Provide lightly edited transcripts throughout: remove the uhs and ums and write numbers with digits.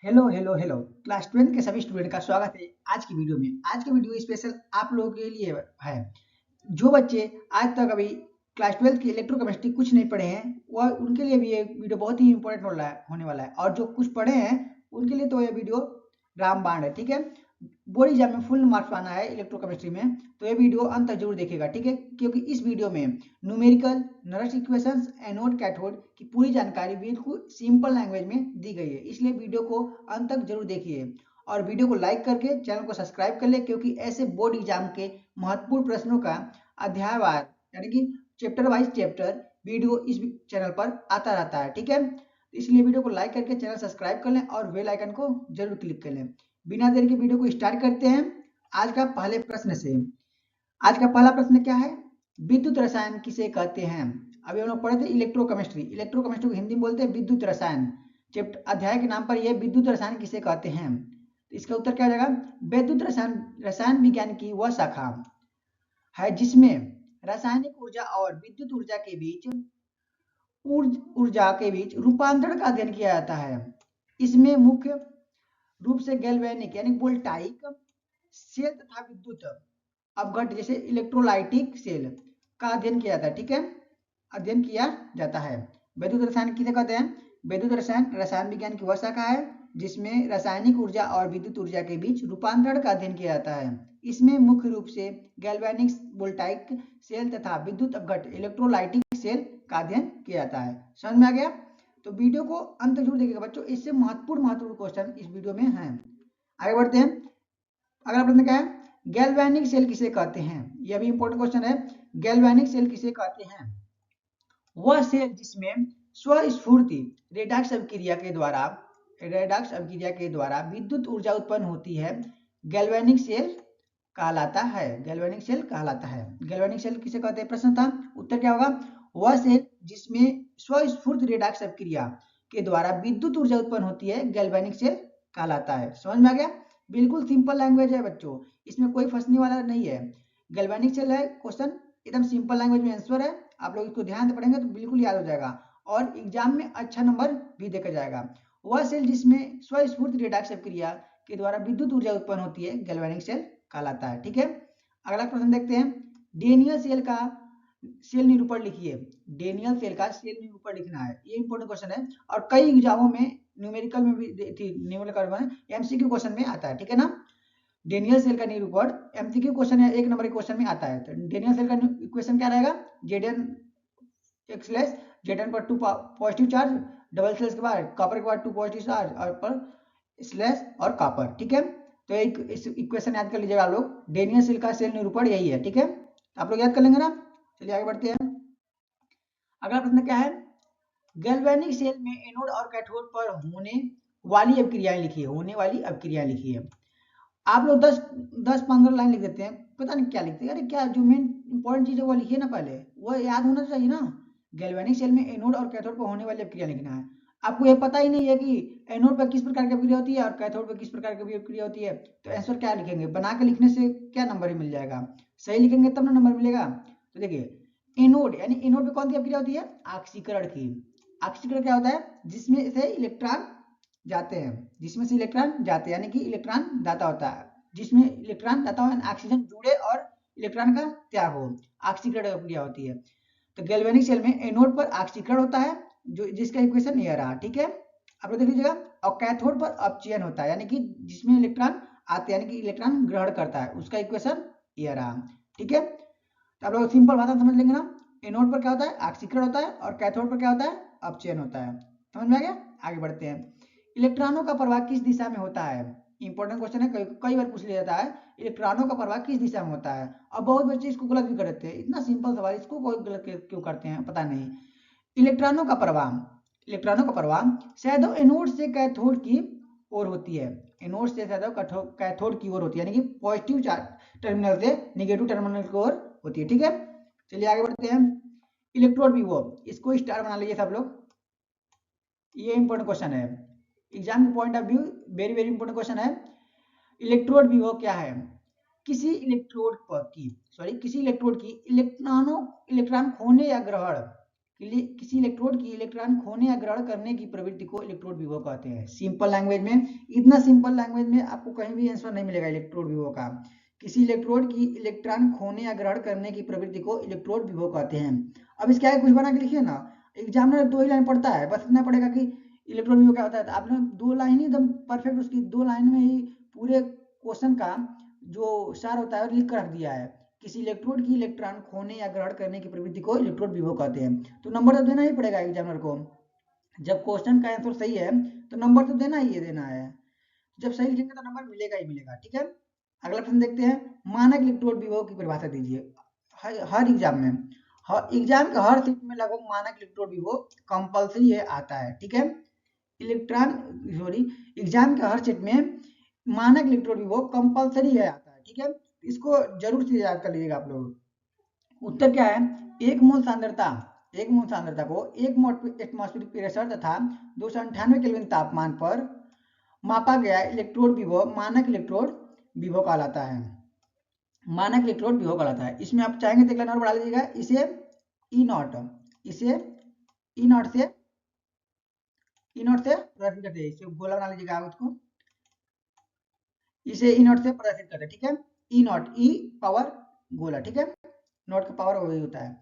Hello hello hello class 12 के सभी student का स्वागत है आज की वीडियो में। आज की वीडियो स्पेशल आप लोगों के लिए है। जो बच्चे आज तक अभी क्लास 12 की इलेक्ट्रोकेमिस्ट्री कुछ नहीं पढ़े हैं वह उनके लिए भी ये वीडियो बहुत ही इंपॉर्टेंट होने वाला है, और जो कुछ पढ़े हैं उनके लिए तो ये वीडियो रामबाण है। ठीक है, बोर्ड एग्जाम में फुल मार्क्स पाना है इलेक्ट्रोकेमिस्ट्री में, तो ये वीडियो अंत तक जरूर देखिएगा। ठीक है, क्योंकि इस वीडियो में numerical, nurse equations, anode, cathode की पूरी जानकारी बिल्कुल सिंपल लैंग्वेज में दी गई है, इसलिए वीडियो को अंत तक जरूर देखिए और वीडियो को लाइक करके चैनल को सब्सक्राइब कर ले, क्योंकि ऐसे बोर्ड एग्जाम के महत्वपूर्ण प्रश्नों का अध्यायवार यानी कि चैप्टर वाइज चैप्टर वीडियो इस चैनल पर आता रहता है। ठीक है, इसलिए वीडियो को लाइक करके चैनल सब्सक्राइब कर लें और बेल आइकन को जरूर क्लिक कर लें। बिना देर के वीडियो को स्टार्ट करते हैं आज का पहले प्रश्न से। आज का पहला प्रश्न क्या है? विद्युत रसायन किसे कहते हैं? अभी हम लोग पढ़े थे इलेक्ट्रोकेमिस्ट्री। इलेक्ट्रोकेमिस्ट्री को हिंदी में बोलते हैं विद्युत रसायन। चैप्टर अध्याय के नाम पर यह विद्युत रसायन किसे कहते हैं, तो इसका उत्तर क्या हो जाएगा? विद्युत रसायन रसायन विज्ञान की वह शाखा है जिसमें रासायनिक ऊर्जा और विद्युत ऊर्जा के बीच रूपांतरण का अध्ययन किया जाता है। इसमें मुख्य रूप से गैल्वेनिक यानी वोल्टाइक सेल तथा विद्युत अपघट जैसे इलेक्ट्रोलाइटिक सेल का अध्ययन किया जाता है। ठीक है, अध्ययन किया जाता है। विद्युत रसायन किसे कहते हैं? विद्युत रसायन रसायन विज्ञान की वह शाखा है जिसमें रासायनिक ऊर्जा और विद्युत ऊर्जा के बीच रूपांतरण का अध्ययन किया जाता है। इसमें मुख्य रूप से गैल्वेनिक वोल्टाइक सेल तथा विद्युत अपघट इलेक्ट्रोलाइटिक सेल का अध्ययन किया जाता है। समझ में आ गया? तो वीडियो को अंत जरूर देखिएगा बच्चों, इससे महत्वपूर्ण क्वेश्चन इस वीडियो में है। आगे बढ़ते हैं। अगला प्रश्न क्या है? गैल्वेनिक सेल किसे कहते हैं? यह भी इंपॉर्टेंट क्वेश्चन है। गैल्वेनिक सेल किसे कहते हैं? वह सेल जिसमें स्वस्फूर्ति रेडॉक्स अभिक्रिया के द्वारा विद्युत ऊर्जा उत्पन्न होती है, गैल्वेनिक सेल कहलाता है। गैल्वेनिक सेल कहलाता है। गैल्वेनिक सेल किसे कहते हैं? प्रश्न था, उत्तर क्या होगा? वह सेल जिसमें स्वस्फूर्त रेडॉक्स अभिक्रिया के द्वारा विद्युत ऊर्जा उत्पन्न होती है, गैल्वेनिक सेल कहलाता है। समझ में आ गया? बिल्कुल सिंपल लैंग्वेज है बच्चों, इसमें कोई फंसने वाला नहीं है। गैल्वेनिक सेल है क्वेश्चन, एकदम सिंपल लैंग्वेज में आंसर है। आप लोग इसको ध्यान से पढ़ेंगे तो बिल्कुल याद हो जाएगा और एग्जाम में अच्छा नंबर भी देखा जाएगा। वह सेल जिसमें स्वस्फूर्त रेडॉक्स अभिक्रिया के द्वारा विद्युत ऊर्जा उत्पन्न होती है, गैल्वेनिक सेल कहलाता है। ठीक है, अगला प्रश्न देखते हैं। डेनियल सेल का सेल निरूपण लिखिए। डेनियल सेल का सेल निरूपण लिखना है, ये इंपॉर्टेंट क्वेश्चन है और कई एग्जामों में न्यूमेरिकल में भी न्यूमेरिकल एमसीक्यू क्वेश्चन में आता है। ठीक है ना, डेनियल सेल का निरूपण एमसीक्यू क्वेश्चन है, एक नंबर के क्वेश्चन में आता है। तो डेनियल सेल का इक्वेशन क्या रहेगा? जेडन एक्स लेस जेडन पर 2 पॉजिटिव चार्ज, डबल स्लैश के बाद कॉपर के बाद 2 पॉजिटिव चार्ज और पर स्लैश और कॉपर। ठीक है, तो एक इस इक्वेशन याद कर लीजिएगा आप लोग। डेनियल सेल का सेल निरूपण यही है। ठीक है, आप लोग याद कर लेंगे ना? चलिए आगे बढ़ते हैं। अगला प्रश्न क्या है? गैल्वेनिक सेल में एनोड और कैथोड पर होने वाली अभिक्रियाएं लिखिए। होने वाली अभिक्रियाएं लिखिए। आप लोग 10-15 लाइन लिख देते हैं, पता नहीं क्या लिखते हैं। अरे क्या जो मेन इंपॉर्टेंट चीज है वो लिखिए ना, पहले वो याद होना चाहिए ना। गैल्वेनिक सेल में एनोड और कैथोड पर होने वाली अभिक्रिया लिखना है। आपको ये पता ही नहीं है कि एनोड पर किस प्रकार की अभिक्रिया होती है और कैथोड पर किस प्रकार की अभिक्रिया होती है, तो आंसर क्या लिखेंगे? बना के लिखने से क्या नंबर ही मिल जाएगा? सही लिखेंगे तब ना नंबर मिलेगा। तो देखिए, एनोड यानी एनोड पे कौन सी अभिक्रिया होती है? ऑक्सीकरण की। ऑक्सीकरण क्या होता है? जिसमें से इलेक्ट्रॉन जाते हैं, जिसमें से इलेक्ट्रॉन जाते हैं यानी कि इलेक्ट्रॉन दाता होता है, जिसमें इलेक्ट्रॉन दाता हो ऑक्सीजन जुड़े और इलेक्ट्रॉन का त्याग हो, ऑक्सीकरण प्रक्रिया होती है। तो गैल्वेनिक सेल में एनोड पर ऑक्सीकरण होता है, जो जिसका इक्वेशन ये रहा। ठीक है, आप लोग देख लीजिएगा। और कैथोड पर अपचयन होता है यानी कि जिसमें इलेक्ट्रॉन आते हैं यानी कि इलेक्ट्रॉन ग्रहण करता है, उसका इक्वेशन ये रहा। ठीक है, तो आप लोग सिंपल भाषा समझ लेंगे ना। एनोड पर क्या होता है? ऑक्सीकरण होता है और कैथोड पर क्या होता है? अपचयन होता है। समझ में आ गया? आगे बढ़ते हैं। इलेक्ट्रॉनों का प्रवाह किस दिशा में होता है? इंपॉर्टेंट क्वेश्चन है, कई बार पूछ लिया जाता है। इलेक्ट्रॉनों का प्रवाह किस दिशा में होता है? और बहुत बच्चे इसको गलत भी कर देते हैं। इतना सिंपल सवाल, इसको कोई गलत क्यों करते हैं पता नहीं। इलेक्ट्रॉनों का प्रवाह, इलेक्ट्रॉनों का प्रवाह शायद एनोड से कैथोड की ओर होती है। एनोड से शायद कैथोड की ओर होती है यानी कि पॉजिटिव चार्ज टर्मिनल से निगेटिव टर्मिनल की ओर होती है। ठीक है, चलिए आगे बढ़ते हैं। इलेक्ट्रोड विभव, इसको स्टार बना लीजिए सब लोग, ये इंपॉर्टेंट क्वेश्चन है। एग्जाम के point of view very very important question है। इलेक्ट्रोड विभव क्या है? किसी इलेक्ट्रोड की इलेक्ट्रॉन खोने या ग्रहण किसी इलेक्ट्रोड की इलेक्ट्रॉन खोने या ग्रहण करने की प्रवृत्ति को इलेक्ट्रोड विभव कहते हैं। सिंपल लैंग्वेज में, इतना सिंपल लैंग्वेज में आपको कहीं भी आंसर नहीं मिलेगा इलेक्ट्रोड विभव का। किसी इलेक्ट्रोड की इलेक्ट्रॉन खोने या ग्रहण करने की प्रवृत्ति को इलेक्ट्रोड विभव कहते हैं। अब इसके आगे कुछ बना के लिखिए ना, एग्जामिनर 2 ही लाइन पढ़ता है, बस इतना पड़ेगा कि इलेक्ट्रोड विभव क्या होता है। आपने 2 लाइन ही एकदम परफेक्ट, उसकी 2 लाइन में ही पूरे क्वेश्चन का जो सार होता है लिख कर रख दिया है। किसी इलेक्ट्रोड की इलेक्ट्रॉन खोने या ग्रहण करने की प्रवृत्ति को इलेक्ट्रोड विभव कहते हैं। तो नंबर तो देना ही पड़ेगा एग्जामिनर को। जब क्वेश्चन का आंसर सही है तो नंबर तो देना ही देना है। जब सही लिखेंगे तो नंबर मिलेगा ही मिलेगा। ठीक है, अगला प्रश्न देखते हैं। मानक इलेक्ट्रोड विभव की परिभाषा दीजिए। हर एग्जाम में, एग्जाम के हर सीट में लगभग मानक इलेक्ट्रोड विभव कंपल्सरी है आता है। ठीक है, एग्जाम के हर सेट में मानक इलेक्ट्रोड विभव कंपल्सरी है आता है। ठीक है, इसको जरूर से याद कर लीजिएगा आप लोग। उत्तर क्या है, एक मोल सांद्रता को 1 मोल एटमॉस्फेरिक प्रेशर तथा 298 केल्विन तापमान पर मापा गया इलेक्ट्रोड विभव मानक इलेक्ट्रोड विभव कहलाता है। मानक इलेक्ट्रोड विभव कहलाता है। इसमें आप चाहेंगे तो एक लाइन और बढ़ा लीजिएगा, इसे ई नॉट से प्रदर्शित करते हैं। इसे गोला बना लीजिएगा उसको, इसे ई नॉट से प्रदर्शित करते हैं। ठीक है, ई नॉट, ई पावर गोला। ठीक है, नॉट का पावर वही होता है।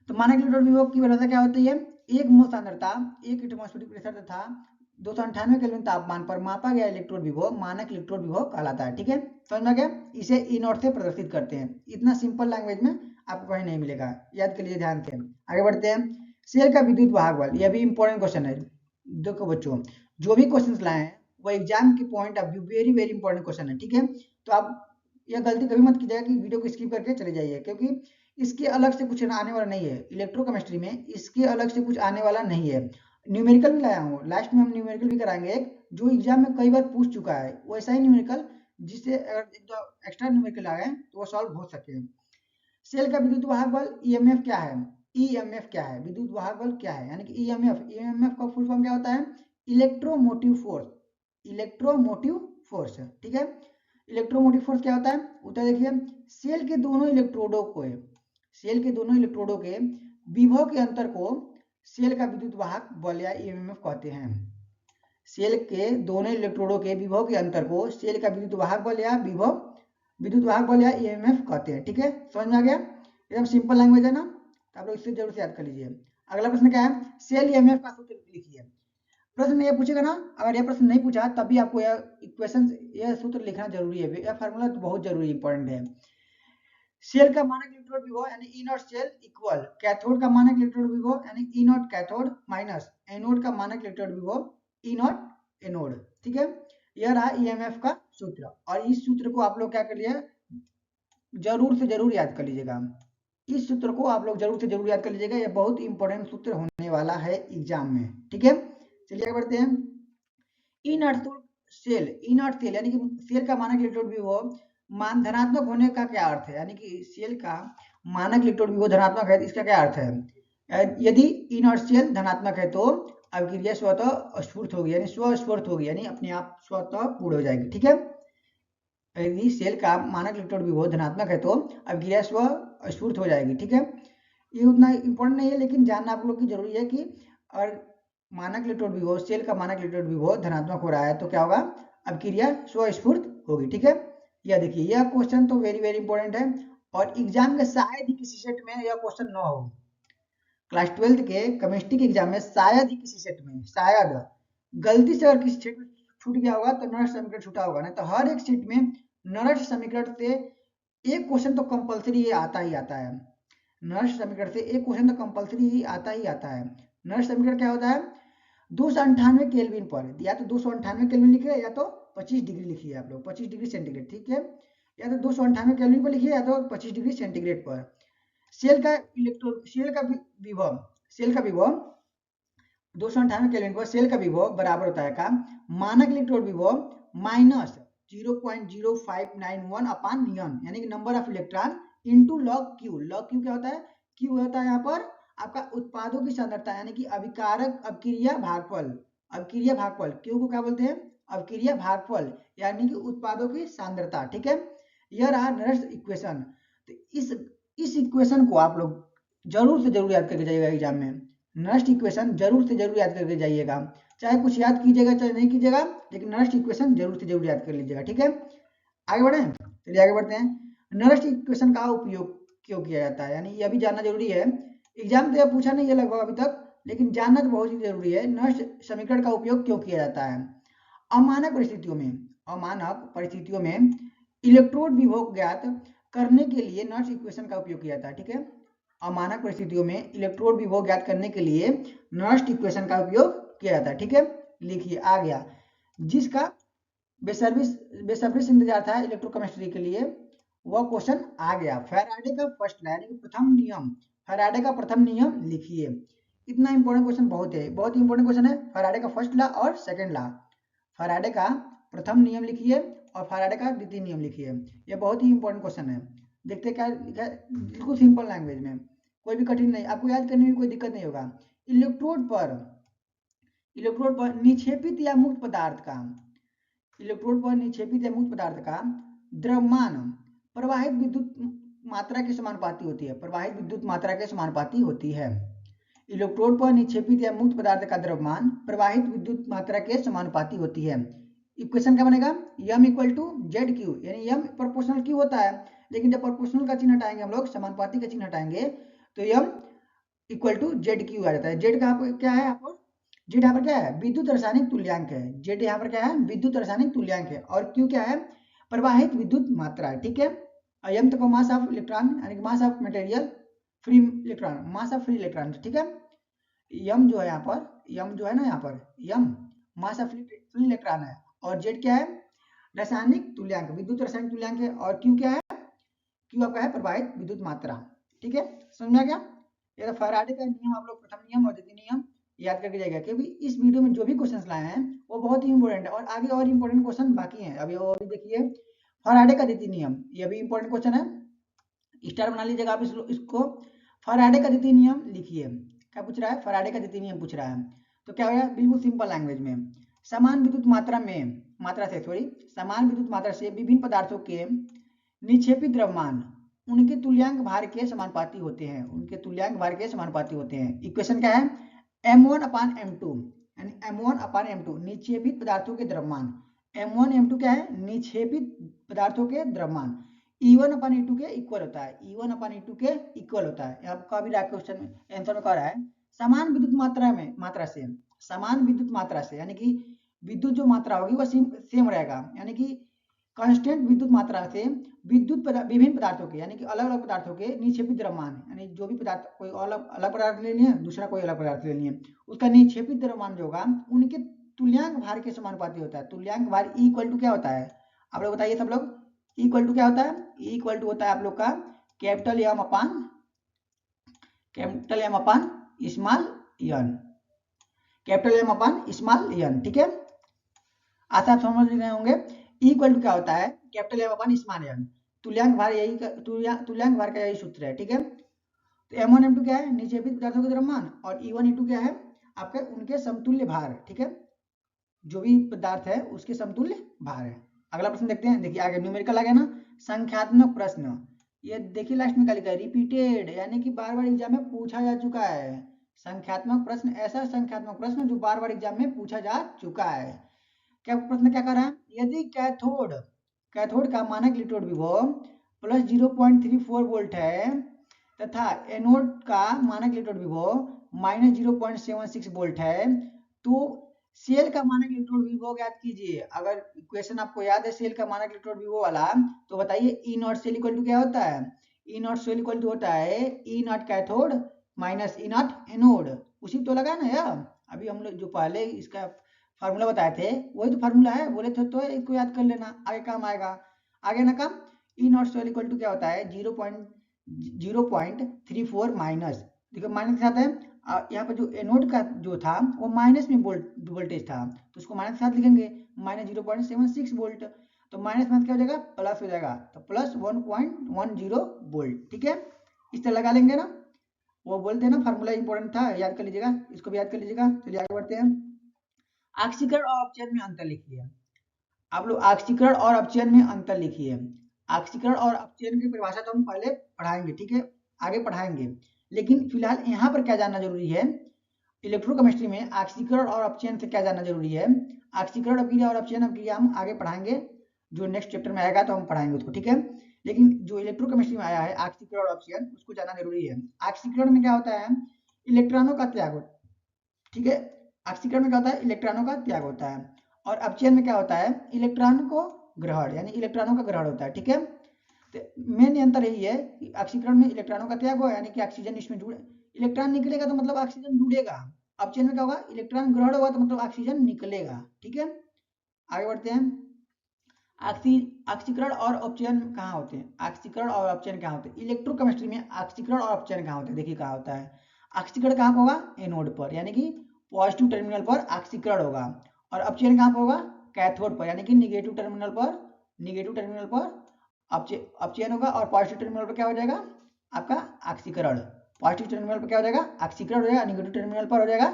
तो मानक इलेक्ट्रोड विभव की परिभाषा क्या होती है, 1 मोल सांद्रता 1 एटमॉस्फेरिक प्रेशर तथा 298 केल्विन तापमान पर मापा गया इलेक्ट्रोड विभव मानक इलेक्ट्रोड विभव कहलाता है। ठीक है, समझ में गया। इसे ई नॉट से प्रदर्शित करते हैं। इतना सिंपल लैंग्वेज में आपको कहीं नहीं मिलेगा, याद कर लीजिए ध्यान से। आगे बढ़ते हैं। सेल का विद्युत वाहक बल, यह भी इंपॉर्टेंट क्वेश्चन है। देखो बच्चों, जो भी क्वेश्चन लाए हैं वो एग्जाम की point of view very very important question है। ठीक है, तो आप यह गलती कभी मत कीजिएगा कि वीडियो को स्किप करके चले जाइए, क्योंकि इसके अलग से कुछ आने वाला नहीं है। इलेक्ट्रोकेमिस्ट्री में इसके अलग से कुछ आने वाला नहीं है। न्यूमेरिकल भी लाया हूँ, लास्ट में हम न्यूमेरिकल भी कराएंगे एक, जो एग्जाम में कई बार पूछ चुका है, वैसा ही न्यूमेरिकल, जिससे अगर एक्स्ट्रा न्यूमेरिकल आ गए तो वो सॉल्व हो सके। सेल का विद्युत वाहक बल ईएमएफ क्या है, ईएमएफ क्या है, विद्युत वाहक बल क्या है, यानी कि ईएमएफ का फुल फॉर्म क्या होता है, इलेक्ट्रोमोटिव फोर्स। ठीक है, इलेक्ट्रोमोटिव फोर्स क्या होता है, उत्तर देखिए। सेल के दोनों इलेक्ट्रोडों के विभव के अंतर को सेल का विद्युत वाहक बल या ईएमएफ कहते हैं। सेल के दोनों इलेक्ट्रोडों के विभव के अंतर को सेल का विद्युत वाहक बल या ईएमएफ कहते हैं। ठीक है, समझ में आ गया। एकदम सिंपल लैंग्वेज है ना, तो आप लोग इससे जरूर से याद कर लीजिए। अगला प्रश्न क्या है, सेल ईएमएफ का सूत्र लिखिए। प्रश्न में ये पूछेगा ना, अगर यह प्रश्न नहीं पूछा तब भी आपको यह सूत्र लिखना जरूरी है। यह फार्मूला तो बहुत जरूरी इंपॉर्टेंट है। सेल का मानक इलेक्ट्रोड विभव यानी ई नॉट सेल इक्वल कैथोड का मानक इलेक्ट्रोड विभव यानी ई नॉट कैथोड माइनस एनोड का मानक इलेक्ट्रोड विभव ई नॉट एनोड। ठीक है, यह रहा ईएमएफ का सूत्र, और इस सूत्र को आप लोग क्या कर लिए, जरूर से जरूर याद कर लीजिएगा। इस सूत्र को आप लोग जरूर से जरूर याद कर लीजिएगा, यह बहुत इंपॉर्टेंट सूत्र होने वाला है एग्जाम में। ठीक है, चलिए आगे बढ़ते हैं। ई नॉट सेल यानी कि सेल का मानक इलेक्ट्रोड विभव मान धनात्मक होने का क्या अर्थ है, यानी कि सेल का मानक इलेक्ट्रोड विभव धनात्मक है, इसका क्या अर्थ है। यदि ई नॉट सेल धनात्मक है तो अभिक्रिया स्वतः स्फूर्त होगी, यानी स्वस्फूर्त होगी, यानी अपने आप स्वतः पूर्ण हो जाएगी। ठीक है, यदि सेल का मानक इलेक्ट्रोड विभव धनात्मक है तो अभिक्रिया स्वस्फूर्त हो जाएगी। ठीक है, ये उतना इंपॉर्टेंट नहीं है, लेकिन जानना आप लोग की जरूरी है कि और मानक इलेक्ट्रोड विभव, सेल का मानक इलेक्ट्रोड विभव धनात्मक हो रहा है तो क्या होगा, अभिक्रिया स्वस्फूर्त होगी। ठीक है, यह देखिए, यह क्वेश्चन तो वेरी वेरी इंपॉर्टेंट है, और एग्जाम में शायद ही किसी सेट में यह क्वेश्चन ना हो। क्लास 12 के केमिस्ट्री के एग्जाम में शायद ही किसी सेट में, शायद गलती से अगर किसी सेट में छूट गया होगा तो नरस्थ समीकरण छूटा होगा, नहीं तो हर एक सेट में नरस्थ समीकरण से एक क्वेश्चन तो कंपल्सरी आता ही आता है। नरस्थ समीकरण से एक क्वेश्चन तो कंपल्सरी ही आता है। नरस्थ समीकरण क्या होता है, 298 केल्विन पर, या तो 298 केल्विन लिखिए या तो 25 डिग्री लिखिए आप लोग, 25 डिग्री सेंटीग्रेड। ठीक है, या तो 298 केल्विन पर लिखिए या तो 25 डिग्री सेंटीग्रेड पर। सेल का विभव 298 केल्विन पर सेल का विभव बराबर होता है का मानक इलेक्ट्रोड विभव माइनस 0.0591 अपान नियन, यानी कि number of electron into log Q. Log Q क्या होता है, क्यू होता है यहाँ पर आपका उत्पादों की सांद्रता, यानी कि अभिक्रिया भागफल। क्यू को क्या बोलते हैं, अभिक्रिया भागफल, यानी कि उत्पादों की सांद्रता। ठीक है, यह रहा नरस्थ इक्वेशन। तो इस इक्वेशन को आप लोग जरूर से जरूर याद करके जाइएगा एग्जाम में। नरेस्ट इक्वेशन जरूर से जरूर याद करके जाइएगा, चाहे कुछ याद कीजिएगा चाहे नहीं कीजिएगा, लेकिन नरेस्ट इक्वेशन जरूर से जरूर याद कर लीजिएगा। ठीक है, आगे बढ़े, चलिए आगे बढ़ते हैं। नरेस्ट इक्वेशन का उपयोग क्यों किया जाता है, यानी यह भी जानना जरूरी है। एग्जाम तो यह पूछा नहीं है लगभग अभी तक, लेकिन जानना तो बहुत ही जरूरी है। नरेस्ट समीकरण का उपयोग क्यों किया जाता है? अमानक परिस्थितियों में इलेक्ट्रोड विभव ज्ञात करने के लिए नरेस्ट इक्वेशन का उपयोग किया जाता है। ठीक है, अमानक परिस्थितियों में इलेक्ट्रोड विभव ज्ञात करने के लिए नरेस्ट इक्वेशन का उपयोग किया जाता है। ठीक है, लिखिए आ गया। जिसका बेसब्री से इंतजार था इलेक्ट्रोकेमिस्ट्री के लिए, वह क्वेश्चन आ गया। फैराडे का फर्स्ट लॉ यानी प्रथम नियम, फैराडे का प्रथम नियम लिखिए। इतना इंपॉर्टेंट क्वेश्चन बहुत है, बहुत इंपॉर्टेंट क्वेश्चन है। फैराडे का फर्स्ट लॉ और सेकंड लॉ, फैराडे का प्रथम नियम लिखिए और फैराडे का द्वितीय नियम लिखिए। ये बहुत ही इंपॉर्टेंट क्वेश्चन है। देखते क्या लिखा है, बिल्कुल सिंपल लैंग्वेज में, कोई भी कठिन नहीं, आपको याद करने में कोई दिक्कत नहीं होगा। इलेक्ट्रोड पर निक्षेपित या मुक्त पदार्थ का, इलेक्ट्रोड पर निक्षेपित या मुक्त पदार्थ का द्रव्यमान प्रवाहित विद्युत मात्रा के समानुपाती होती है, प्रवाहित विद्युत मात्रा के समानुपाती होती है। इलेक्ट्रोड पर निक्षेपित या मुक्त पदार्थ का द्रव्यमान प्रवाहित विद्युत मात्रा के समानुपाती होती है। इक्वेशन क्या बनेगा? m equal to Z Q, यानी m प्रोपोर्शनल क्यू होता है, लेकिन जब प्रोपोर्शनल का चिन्ह हटाएंगे हम लोग, समानुपाती का चिन्ह हटाएंगे, तो m equal to Z Q आ जाता है। जेड का क्या है, आपको जेड यहाँ पर क्या है? विद्युत रासायनिक तुल्यांक है। जेड यहाँ पर क्या है? विद्युत रासायनिक तुल्यांक है। और क्यू क्या है? प्रवाहित विद्युत मात्रा है। ठीक है, m तो मास ऑफ इलेक्ट्रॉन यानी mass of material, free electron, mass of free electron. ठीक है, m जो है यहाँ पर, m जो है ना यहाँ पर, m mass of free electron है, और z क्या है? रासायनिक तुल्यांक, विद्युत रासायनिक तुल्यांक है। और q क्या है? q आपका है प्रवाहित विद्युत मात्रा। ठीक है, समझ में आ गया? ये तो फैराडे का नियम आप लोग प्रथम नियम और द्वितीय नियम याद करके जाएगा, क्योंकि इस वीडियो में जो भी क्वेश्चंस लाए हैं वो बहुत ही इंपॉर्टेंट है, और आगे और इंपॉर्टेंट क्वेश्चन बाकी हैं। अभी वो भी देखिए, फैराडे का द्वितीय नियम, ये भी इंपॉर्टेंट क्वेश्चन है, स्टार बना लीजिएगा आप इसको। फैराडे का द्वितीय नियम लिखिए। क्या पूछ रहा है? फैराडे का द्वितीय नियम पूछ रहा है। तो क्या होगा? बिल्कुल सिंपल लैंग्वेज में, समान विद्युत मात्रा से विभिन्न पदार्थों के निक्षेपित द्रव्यमान उनके तुल्यांक भार के समानुपाती होते हैं, उनके तुल्यांक भार के समानुपाती होते हैं। इक्वेशन क्या है? m1/m2, यानी m1/m2 निक्षेपित पदार्थों के द्रव्यमान, m1 m2 क्या है? निक्षेपित पदार्थों के द्रव्यमान, E1/E2 के इक्वल होता है, E1/E2 के इक्वल होता है। आपका भी क्वेश्चन आंसर में कह रहा है समान विद्युत मात्रा से, यानी कि विद्युत जो मात्रा होगी वह सेम रहेगा, यानी कि कांस्टेंट विद्युत मात्रा से विभिन्न पदार्थों के, यानी कि अलग अलग पदार्थों के निक्षेपित द्रव्यमान, यानी जो भी पदार्थ, कोई अलग पदार्थ ले लिए, दूसरा कोई अलग पदार्थ ले लिए, उसका निक्षेपित द्रव्यमान जो होगा उनके तुल्यांक भार के समानुपाती होता है। तुल्यांक भार E इक्वल टू क्या होता है? आप लोग बताइए सब लोग, E इक्वल टू क्या होता है? E इक्वल टू होता है आप लोग का कैपिटल M अपान स्मॉल n, कैपिटल M अपान स्मॉल n। ठीक है, आशा समझ गए होंगे। E इक्वल टू क्या होता है? कैपिटल M अपान स्मॉल n। तुल्यांक भार का यही सूत्र है। ठीक है, तो m1 m2 क्या है? निक्षेपित पदार्थों के द्रव्यमान, और E1 E2 क्या है? आपके उनके समतुल्य भार। ठीक है, जो भी पदार्थ है उसके समतुल्य भार है। अगला प्रश्न देखते हैं। देखिए आगे न्यूमेरिकल आ गया ना, संख्यात्मक प्रश्न। ये देखिए लास्ट में क्या लिखा है? रिपीटेड, यानी कि बार बार एग्जाम में पूछा जा चुका है। संख्यात्मक प्रश्न, ऐसा संख्यात्मक प्रश्न जो बार बार एग्जाम में पूछा जा चुका है। क्या प्रश्न क्या कर रहा है? यदि कैथोड का मानक इलेक्ट्रोड विभव प्लस 0.34 वोल्ट है तथा एनोड का मानक इलेक्ट्रोड विभव माइनस 0.76 वोल्ट है, तो सेल का मानक इलेक्ट्रोड विभव ज्ञात कीजिए। अगर इक्वेशन आपको याद है सेल का मानक इलेक्ट्रोड विभव वाला, तो बताइए E naught cell equal to क्या होता है? E naught cell equal to होता है E naught cathode minus E naught anode. उसी तो लगा ना यार, अभी हम लोग जो पहले इसका फार्मूला बताए थे वही तो फार्मूला है, बोले थे तो इसको याद कर लेना, आगे काम आएगा। आगे ना काम, ई नॉट सेल इक्वल टू क्या होता है? 0.34 माइनस, देखो माइनस के साथ है, यहाँ पर जो एनोड का जो था वो माइनस में वोल्टेज था, तो उसको माइनस के साथ लिखेंगे, माइनस 0.76 वोल्ट, तो माइनस माइनस क्या हो जाएगा? प्लस हो जाएगा, तो प्लस 1.10 वोल्ट। ठीक है, इस तरह लगा लेंगे ना, वो बोलते हैं ना फार्मूला इंपॉर्टेंट था, याद कर लीजिएगा, इसको भी याद कर लीजिएगा। चलिए आगे बढ़ते हैं। ऑक्सीकरण और अपचयन में अंतर लिखिए। आप लोग ऑक्सीकरण और अपचयन में अंतर लिखिए। ऑक्सीकरण और अपचयन की परिभाषा तो हम पहले पढ़ाएंगे, ठीक है, आगे पढ़ाएंगे, लेकिन फिलहाल यहाँ पर क्या जानना जरूरी है इलेक्ट्रोकेमिस्ट्री में ऑक्सीकरण और अपचयन से क्या जानना जरूरी है। ऑक्सीकरण अभिक्रिया और अपचयन अभिक्रिया हम आगे पढ़ाएंगे, जो नेक्स्ट चैप्टर में आएगा तो हम पढ़ाएंगे उसको, ठीक है। लेकिन जो इलेक्ट्रोकेमिस्ट्री में आया है ऑक्सीकरण और अपचयन, उसको जानना जरूरी है। ऑक्सीकरण में क्या होता है, इलेक्ट्रॉनों का त्याग होता है, ठीक है। ऑक्सीकरण में क्या होता है, इलेक्ट्रॉनों का त्याग होता है। और अपचयन में क्या होता है, इलेक्ट्रॉन को ग्रहण, यानी इलेक्ट्रॉनों का ग्रहण होता है, ठीक है। तो मेन अंतर यही है कि ऑक्सीकरण में इलेक्ट्रॉनों का त्याग हो, यानी कि ऑक्सीजन इसमें जुड़े, इलेक्ट्रॉन निकलेगा तो मतलब ऑक्सीजन जुड़ेगा। अपचयन में क्या होगा, इलेक्ट्रॉन ग्रहण होगा तो मतलब ऑक्सीजन निकलेगा, ठीक है। आगे बढ़ते हैं। ऑक्सीकरण और अपचयन कहाँ होते हैं, ऑक्सीकरण और अपचयन कहाँ होते हैं। इलेक्ट्रोकेमिस्ट्री में ऑक्सीकरण और अपचयन कहाँ होते हैं, देखिए कहाँ होता है। ऑक्सीकरण कहाँ पर होगा, एनोड पर, यानी कि पॉजिटिव टर्मिनल पर ऑक्सीकरण होगा। और अपचयन कहाँ पर होगा, कैथोड पर, यानी कि निगेटिव टर्मिनल पर अपचयन होगा। और पॉजिटिव टर्मिनल पर क्या हो जाएगा, आपका ऑक्सीकरण। पॉजिटिव टर्मिनल पर क्या हो जाएगा, ऑक्सीकरण हो जाएगा। निगेटिव टर्मिनल पर हो जाएगा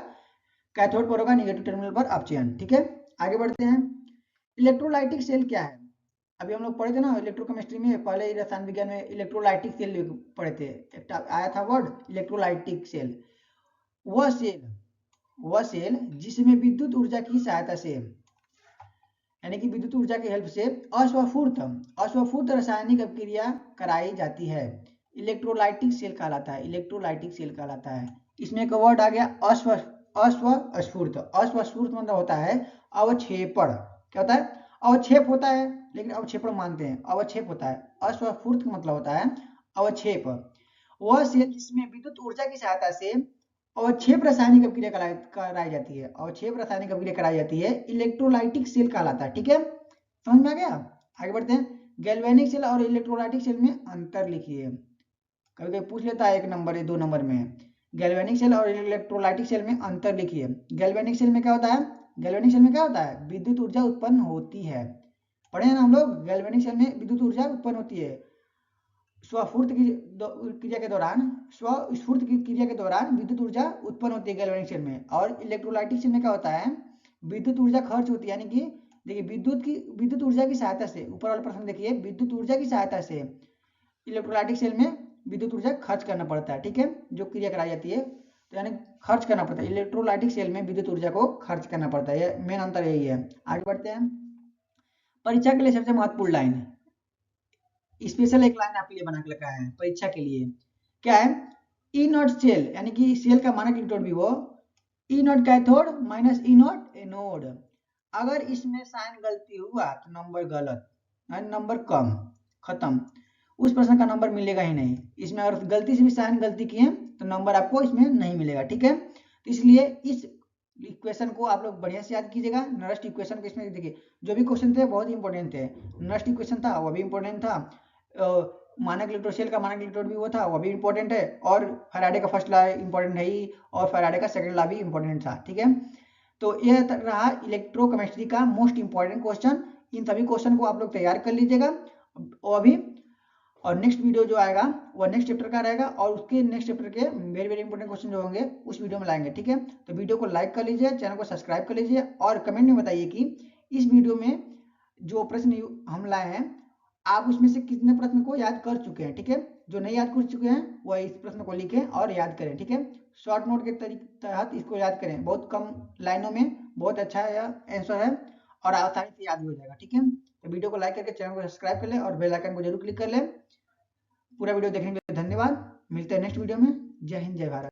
कैथोड पर होगा, निगेटिव टर्मिनल पर अपचयन, ठीक है। आगे बढ़ते हैं। इलेक्ट्रोलाइटिक सेल क्या है, अभी हम लोग पढ़े थे ना इलेक्ट्रोकेमिस्ट्री में, पहले रसायन विज्ञान में इलेक्ट्रोलाइटिक सेल पढ़े थे, एक आया था वर्ड इलेक्ट्रोलाइटिक सेल। वह सेल जिसमें विद्युत ऊर्जा की सहायता से, यानी कि विद्युत ऊर्जा की हेल्प से अस्वफूर्त रासायनिक अभिक्रिया कराई जाती है, इलेक्ट्रोलाइटिक सेल कहलाता है, इलेक्ट्रोलाइटिक सेल कहलाता है। इसमें एक वर्ड आ गया अस्वस्फूर्त। अस्वस्फूर्त मतलब होता है अवक्षेपण, क्या होता है, अवक्षेप होता है, लेकिन अवक्षेपण मानते हैं, अवक्षेप होता है। अस्वस्फूर्त का मतलब होता है अवक्षेप। वह सेल जिसमें विद्युत ऊर्जा की सहायता से अवक्षेप रासायनिक अभिक्रिया कराई जाती है, अवक्षेप रासायनिक अभिक्रिया कराई जाती है, इलेक्ट्रोलाइटिक सेल कहलाता है, ठीक है। समझ में आ गया। आगे बढ़ते हैं। गैल्वेनिक सेल और इलेक्ट्रोलाइटिक सेल में अंतर लिखिए। कभी कभी पूछ लेता है 1 नंबर या 2 नंबर में, गैल्वेनिक सेल और इलेक्ट्रोलाइटिक सेल में अंतर लिखिए। गैल्वेनिक सेल में क्या होता है, गैल्वेनिक सेल में क्या होता है, विद्युत ऊर्जा उत्पन्न होती है, पढ़े ना हम लोग। गैल्वेनिक सेल में विद्युत ऊर्जा उत्पन्न होती है स्वस्फूर्त क्रिया के दौरान, स्वस्फूर्त क्रिया के दौरान विद्युत ऊर्जा उत्पन्न होती है गैल्वेनिक सेल में। और इलेक्ट्रोलाइटिक सेल में क्या होता है, विद्युत ऊर्जा खर्च होती है, यानी कि देखिए विद्युत ऊर्जा की सहायता से, ऊपर वाला प्रश्न देखिए, विद्युत ऊर्जा की सहायता से इलेक्ट्रोलाइटिक सेल में विद्युत ऊर्जा खर्च करना पड़ता है, ठीक है, जो क्रिया कराई जाती है, तो यानी खर्च करना पड़ता है। इलेक्ट्रोलाइटिक सेल में विद्युत ऊर्जा को खर्च करना पड़ता है, ये मेन अंतर यही है। आगे बढ़ते हैं। परीक्षा के लिए सबसे महत्वपूर्ण लाइन, स्पेशल एक लाइन आपके लिए बना के रखा है परीक्षा के लिए, क्या है, ई नॉट सेल, यानी कि सेल का मानक इलेक्ट्रोड भी वो E naught cathode minus E naught anode. अगर इसमें साइन गलती हुआ तो नंबर गलत, नंबर कम, खत्म, उस प्रश्न का नंबर मिलेगा ही नहीं। इसमें अगर गलती से भी साइन गलती किए तो नंबर आपको इसमें नहीं मिलेगा, ठीक है। तो इसलिए इस इक्वेशन को आप लोग बढ़िया से याद कीजिएगा। नरस्ट इक्वेशन को इसमें देखिए, जो भी क्वेश्चन थे बहुत ही इंपॉर्टेंट थे। नरस्ट इक्वेशन था वो भी इंपॉर्टेंट था, मानक इलेक्ट्रोड सेल का मानक इलेक्ट्रोड भी वो था, वो भी इंपॉर्टेंट है। और फैराडे का फर्स्ट लॉ इंपॉर्टेंट है ही, और फैराडे का सेकंड लॉ भी इंपॉर्टेंट था, ठीक है। तो यह रहा इलेक्ट्रोकेमिस्ट्री का मोस्ट इंपॉर्टेंट क्वेश्चन। इन सभी क्वेश्चन को आप लोग तैयार कर लीजिएगा और अभी, और नेक्स्ट वीडियो जो आएगा वो नेक्स्ट चैप्टर का रहेगा, और उसके नेक्स्ट चैप्टर के वेरी वेरी इंपॉर्टेंट क्वेश्चन जो होंगे उस वीडियो में लाएंगे, ठीक है। तो वीडियो को लाइक कर लीजिए, चैनल को सब्सक्राइब कर लीजिए, और कमेंट में बताइए कि इस वीडियो में जो प्रश्न हम लाए हैं आप उसमें से कितने प्रश्न को याद कर चुके हैं, ठीक है। जो नहीं याद कर चुके हैं वह इस प्रश्न को लिखें और याद करें, ठीक है। शॉर्ट नोट के तहत इसको याद करें, बहुत कम लाइनों में बहुत अच्छा आंसर है और आसानी से याद भी हो जाएगा, ठीक है। तो वीडियो को लाइक करके चैनल को सब्सक्राइब कर लें और बेल आइकन को जरूर क्लिक कर लें। पूरा वीडियो देखने के लिए धन्यवाद। मिलते हैं नेक्स्ट वीडियो में। जय हिंद, जय भारत।